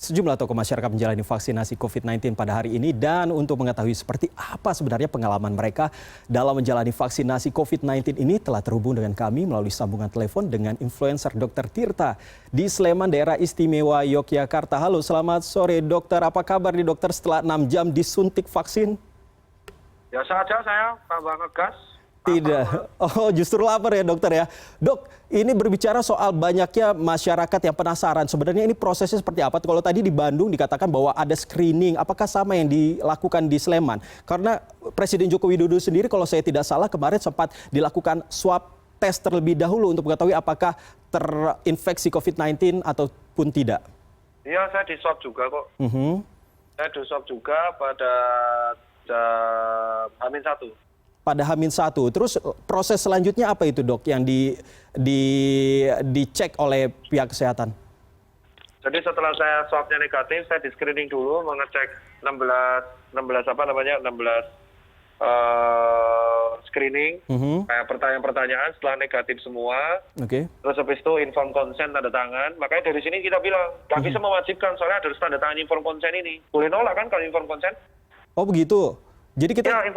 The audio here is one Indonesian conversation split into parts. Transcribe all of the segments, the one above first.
Sejumlah tokoh masyarakat menjalani vaksinasi COVID-19 pada hari ini dan untuk mengetahui seperti apa sebenarnya pengalaman mereka dalam menjalani vaksinasi COVID-19 ini telah terhubung dengan kami melalui sambungan telepon dengan influencer Dr. Tirta di Sleman, Daerah Istimewa Yogyakarta. Halo, selamat sore dokter. Apa kabar nih dokter setelah 6 jam disuntik vaksin? Ya saja saya tambah ngegas. Tidak. Oh, justru lapar ya dokter ya. Dok, ini berbicara soal banyaknya masyarakat yang penasaran. Sebenarnya ini prosesnya seperti apa? Kalau tadi di Bandung dikatakan bahwa ada screening, apakah sama yang dilakukan di Sleman? Karena Presiden Joko Widodo sendiri kalau saya tidak salah kemarin sempat dilakukan swab test terlebih dahulu untuk mengetahui apakah terinfeksi COVID-19 ataupun tidak. Iya, saya di swab juga kok. Saya di swab juga pada H-1. Pada H-1. Terus proses selanjutnya apa itu dok yang dicek oleh pihak kesehatan? Jadi setelah saya swabnya negatif, saya di screening dulu mengecek 16 screening, kayak pertanyaan-pertanyaan setelah negatif semua. Terus habis itu inform consent tanda tangan. Makanya dari sini kita bilang nggak bisa mewajibkan soalnya harus tanda tangan inform consent ini. Boleh nolak kan kalau inform consent? Oh begitu. Jadi kita ya,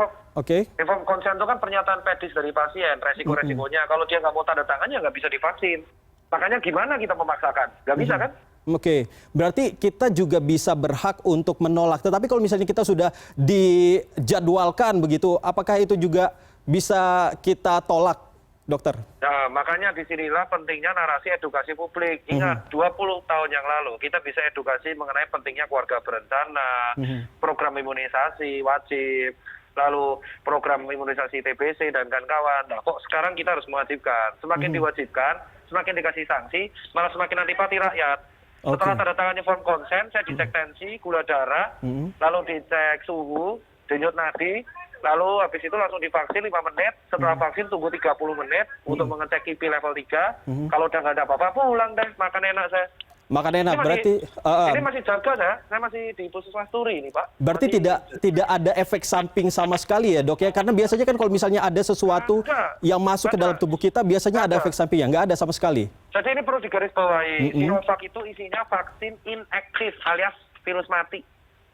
inform consent itu kan pernyataan medis dari pasien, resiko-resikonya. Kalau dia nggak mau tanda tangannya nggak bisa divaksin. Makanya gimana kita memaksakan? Nggak bisa kan? Oke, berarti kita juga bisa berhak untuk menolak. Tetapi kalau misalnya kita sudah dijadwalkan begitu, apakah itu juga bisa kita tolak, dokter? Nah, makanya disinilah pentingnya narasi edukasi publik. Ingat, 20 tahun yang lalu kita bisa edukasi mengenai pentingnya keluarga berencana, program imunisasi wajib, lalu program imunisasi TBC dan kawan-kawan. Nah, kok sekarang kita harus mewajibkan? Semakin diwajibkan, semakin dikasih sanksi, malah semakin antipati rakyat. Setelah tanda tangan inform consent, saya dicek tensi, gula darah, lalu dicek suhu, denyut nadi, lalu habis itu langsung divaksin 5 menit, setelah vaksin tunggu 30 menit untuk mengecek KIPI level 3. Kalau udah nggak ada apa-apa, pulang deh, makan enak saya. Makan enak, berarti... Ini masih jaga saya masih di Puskesmas Turi ini Pak. Berarti tidak ada efek samping sama sekali ya dok ya? Karena biasanya kan kalau misalnya ada sesuatu yang masuk ke dalam tubuh kita, biasanya ada efek sampingnya, nggak ada sama sekali. Jadi ini perlu digarisbawahi, Sinovac itu isinya vaksin inaktif alias virus mati.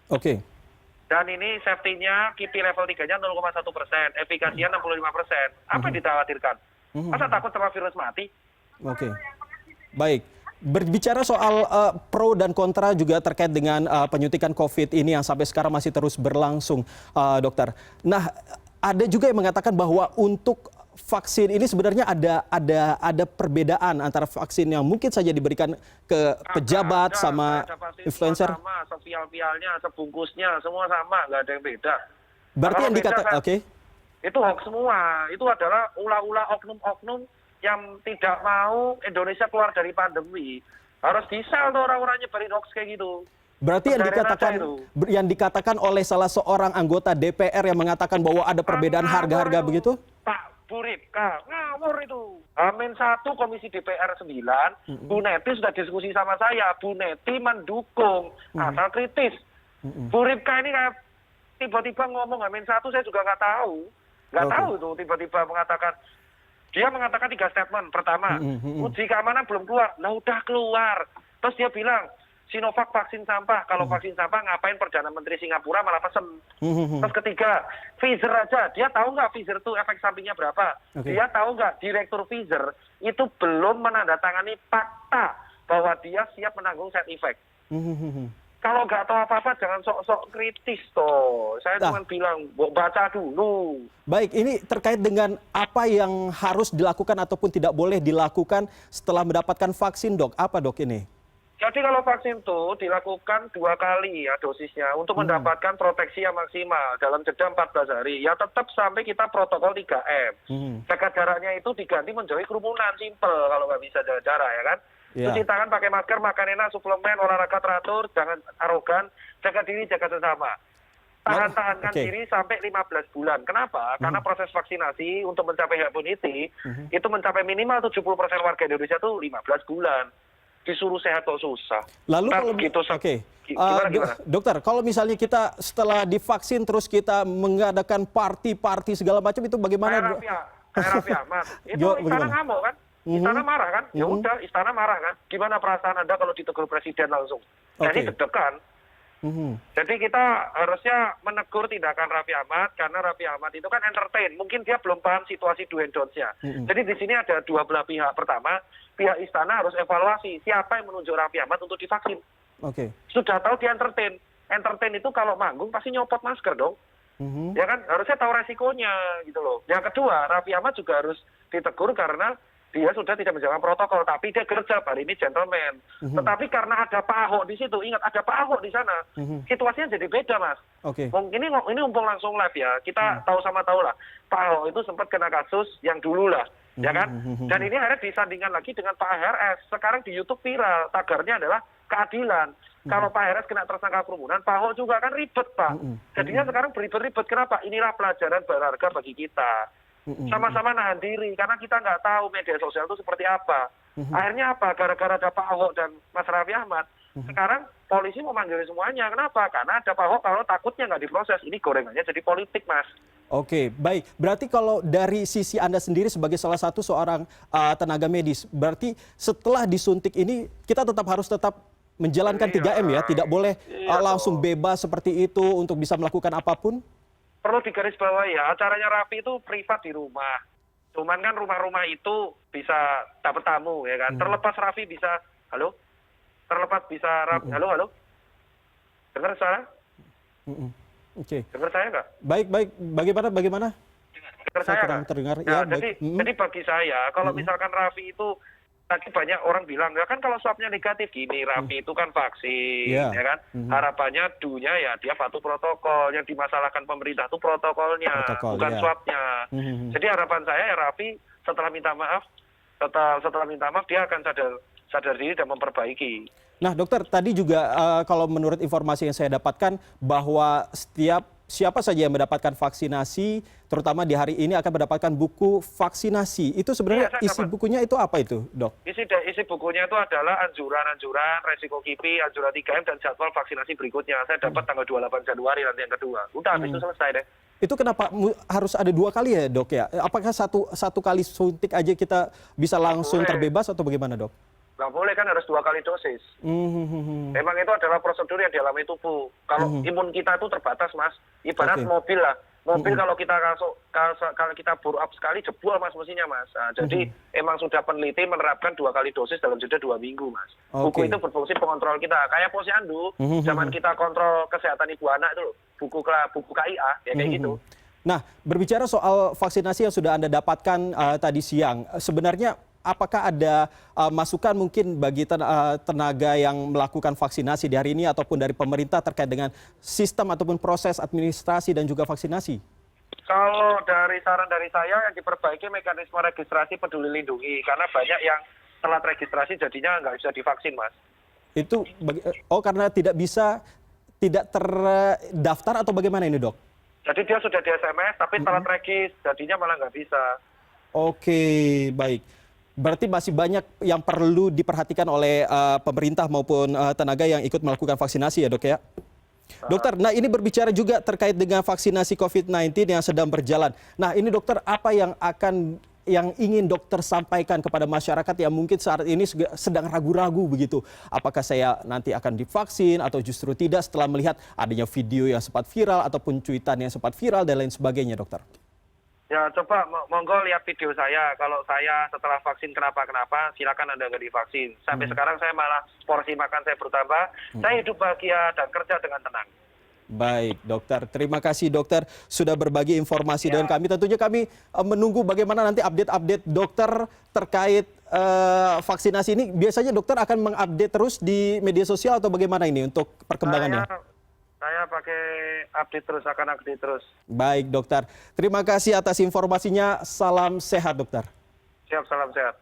Oke. Dan ini safety-nya KIPI level 3-nya 0,1%, efikasinya 65%. Apa yang dikhawatirkan? Masa takut sama virus mati? Oke. Baik. Berbicara soal pro dan kontra juga terkait dengan penyuntikan COVID ini yang sampai sekarang masih terus berlangsung, dokter. Nah, ada juga yang mengatakan bahwa untuk vaksin ini sebenarnya ada perbedaan antara vaksin yang mungkin saja diberikan ke pejabat sama influencer. Sama, sevial-vialnya, sebungkusnya, semua sama, nggak ada yang beda. Berarti yang dikatakan, itu hoax semua. Itu adalah ulah-ulah oknum-oknum yang tidak mau Indonesia keluar dari pandemi. Harus disal tuh orang-orang nyebarin hoax kayak gitu. Berarti yang dikatakan oleh salah seorang anggota DPR yang mengatakan bahwa ada perbedaan harga-harga begitu? Pak Buripka, ngawur itu. H-1 Komisi DPR 9, Bu Neti sudah diskusi sama saya. Bu Neti mendukung asal kritis. Buripka ini kayak tiba-tiba ngomong H-1 saya juga nggak tahu. Nggak tahu tuh tiba-tiba mengatakan. Dia mengatakan 3 statement. Pertama, uji keamanan belum keluar. Nah udah keluar. Terus dia bilang, Sinovac vaksin sampah. Kalau vaksin sampah ngapain Perdana Menteri Singapura malah pesen. Terus ketiga, Pfizer aja. Dia tahu nggak Pfizer itu efek sampingnya berapa? Dia tahu nggak Direktur Pfizer itu belum menandatangani fakta bahwa dia siap menanggung side effect. Kalau nggak tahu apa-apa jangan sok-sok kritis toh. Saya cuma bilang baca dulu. Baik, ini terkait dengan apa yang harus dilakukan ataupun tidak boleh dilakukan setelah mendapatkan vaksin dok. Apa dok ini? Jadi kalau vaksin itu dilakukan 2 kali ya dosisnya untuk mendapatkan proteksi yang maksimal dalam jeda 14 hari. Ya tetap sampai kita protokol 3M. Jaga jaraknya itu diganti menjauhi kerumunan, simple kalau nggak bisa jaga jarak ya kan. Cuci tangan, pakai masker, makan enak, suplemen, olahraga teratur, jangan arogan, jaga diri, jaga sesama. Tahan-tahankan diri sampai 15 bulan. Kenapa? Karena proses vaksinasi untuk mencapai herd immunity itu mencapai minimal 70% warga Indonesia itu 15 bulan. Disuruh sehat kok susah. Lalu kalau gimana? Dokter, kalau misalnya kita setelah divaksin terus kita mengadakan party segala macam itu bagaimana? Kayak Raffi Ahmad. Itu istana ngamuk kan? Istana marah kan? Ya udah, istana marah kan? Gimana perasaan Anda kalau ditegur presiden langsung? Jadi deg-degan. Jadi kita harusnya menegur tindakan Raffi Ahmad karena Raffi Ahmad itu kan entertain. Mungkin dia belum paham situasi do and don'ts-nya. Jadi di sini ada dua belah pihak. Pertama, pihak istana harus evaluasi siapa yang menunjuk Raffi Ahmad untuk divaksin. Sudah tahu dia entertain. Entertain itu kalau manggung pasti nyopot masker dong. Ya kan, harusnya tahu resikonya gitu loh. Yang kedua, Raffi Ahmad juga harus ditegur karena dia sudah tidak menjalankan protokol, tapi dia kerja hari ini gentleman. Tetapi karena ada Pak Ahok di situ, ingat ada Pak Ahok di sana, situasinya jadi beda, Mas. Ini mumpung langsung live ya, kita tahu lah, Pak Ahok itu sempat kena kasus yang dulu lah, ya kan? Dan ini akhirnya disandingkan lagi dengan Pak HRS. Sekarang di YouTube viral, tagarnya adalah keadilan. Kalau Pak HRS kena tersangka kerumunan, Pak Ahok juga kan ribet, Pak. Jadinya sekarang beribet-ribet. Kenapa? Inilah pelajaran berharga bagi kita. Sama-sama nahan diri, karena kita nggak tahu media sosial itu seperti apa. Akhirnya apa? Gara-gara ada Pak Ahok dan Mas Raffi Ahmad, sekarang polisi mau manggil semuanya. Kenapa? Karena ada Pak Ahok, kalau takutnya nggak diproses. Ini gorengannya jadi politik, Mas. Oke, baik. Berarti kalau dari sisi Anda sendiri sebagai salah satu seorang tenaga medis, berarti setelah disuntik ini, kita harus tetap menjalankan 3M ya? Tidak boleh langsung bebas seperti itu untuk bisa melakukan apapun? Perlu digarisbawahi ya, acaranya Raffi itu privat di rumah. Cuman kan rumah-rumah itu bisa dapat tamu ya kan. Terlepas Raffi bisa, halo? Terlepas bisa Raffi, halo? Dengar suara? Dengar saya nggak? Baik. Bagaimana? Dengar saya nggak? Terdengar. Ya, jadi bagi saya, kalau misalkan Raffi itu, tadi banyak orang bilang, ya kan kalau swabnya negatif gini, Raffi itu kan vaksin, ya kan? Harapannya dunya ya dia patuh protokol. Yang dimasalahkan pemerintah itu protokolnya, bukan swabnya. Jadi harapan saya ya Raffi setelah minta maaf dia akan sadar diri dan memperbaiki. Nah, dokter, tadi juga kalau menurut informasi yang saya dapatkan bahwa siapa saja yang mendapatkan vaksinasi, terutama di hari ini akan mendapatkan buku vaksinasi. Itu sebenarnya isi bukunya itu apa itu, Dok? Isi bukunya itu adalah anjuran resiko KIPI, anjuran 3M, dan jadwal vaksinasi berikutnya. Saya dapat tanggal 28 Januari nanti yang kedua. Udah, habis itu selesai deh. Itu kenapa harus ada 2 kali ya, Dok ya? Apakah satu kali suntik aja kita bisa langsung terbebas atau bagaimana, Dok? Nggak boleh, kan harus 2 kali dosis. Memang itu adalah prosedur yang dialami tubuh. Kalau imun kita itu terbatas, Mas. Ibarat mobil lah. Mobil kalau kita bore up sekali jebol, Mas, mesinnya, Mas. Nah, jadi emang sudah peneliti menerapkan 2 kali dosis dalam jeda 2 minggu, Mas. Buku itu berfungsi pengontrol kita. Kayak Posyandu, zaman kita kontrol kesehatan ibu anak itu loh. Buku KIA, ya kayak gitu. Nah, berbicara soal vaksinasi yang sudah Anda dapatkan tadi siang, sebenarnya apakah ada masukan mungkin bagi tenaga yang melakukan vaksinasi di hari ini ataupun dari pemerintah terkait dengan sistem ataupun proses administrasi dan juga vaksinasi? Kalau dari saran dari saya yang diperbaiki mekanisme registrasi Peduli Lindungi, karena banyak yang telat registrasi jadinya nggak bisa divaksin, Mas. Itu karena tidak terdaftar atau bagaimana ini, Dok? Jadi dia sudah di SMS tapi telat regis, jadinya malah nggak bisa. Oke, baik. Berarti masih banyak yang perlu diperhatikan oleh pemerintah maupun tenaga yang ikut melakukan vaksinasi ya, Dok ya? Dokter, nah ini berbicara juga terkait dengan vaksinasi COVID-19 yang sedang berjalan. Nah ini dokter, apa yang ingin dokter sampaikan kepada masyarakat yang mungkin saat ini sedang ragu-ragu begitu? Apakah saya nanti akan divaksin atau justru tidak setelah melihat adanya video yang sempat viral ataupun cuitan yang sempat viral dan lain sebagainya, dokter? Ya coba monggo lihat video saya. Kalau saya setelah vaksin kenapa-kenapa, silakan Anda nggak divaksin. Sampai sekarang saya malah porsi makan saya bertambah. Saya hidup bahagia dan kerja dengan tenang. Baik, dokter. Terima kasih dokter sudah berbagi informasi dengan kami. Tentunya kami menunggu bagaimana nanti update-update dokter terkait vaksinasi ini. Biasanya dokter akan mengupdate terus di media sosial atau bagaimana ini untuk perkembangannya? Saya pakai akan update terus. Baik, dokter. Terima kasih atas informasinya. Salam sehat, dokter. Siap, salam sehat.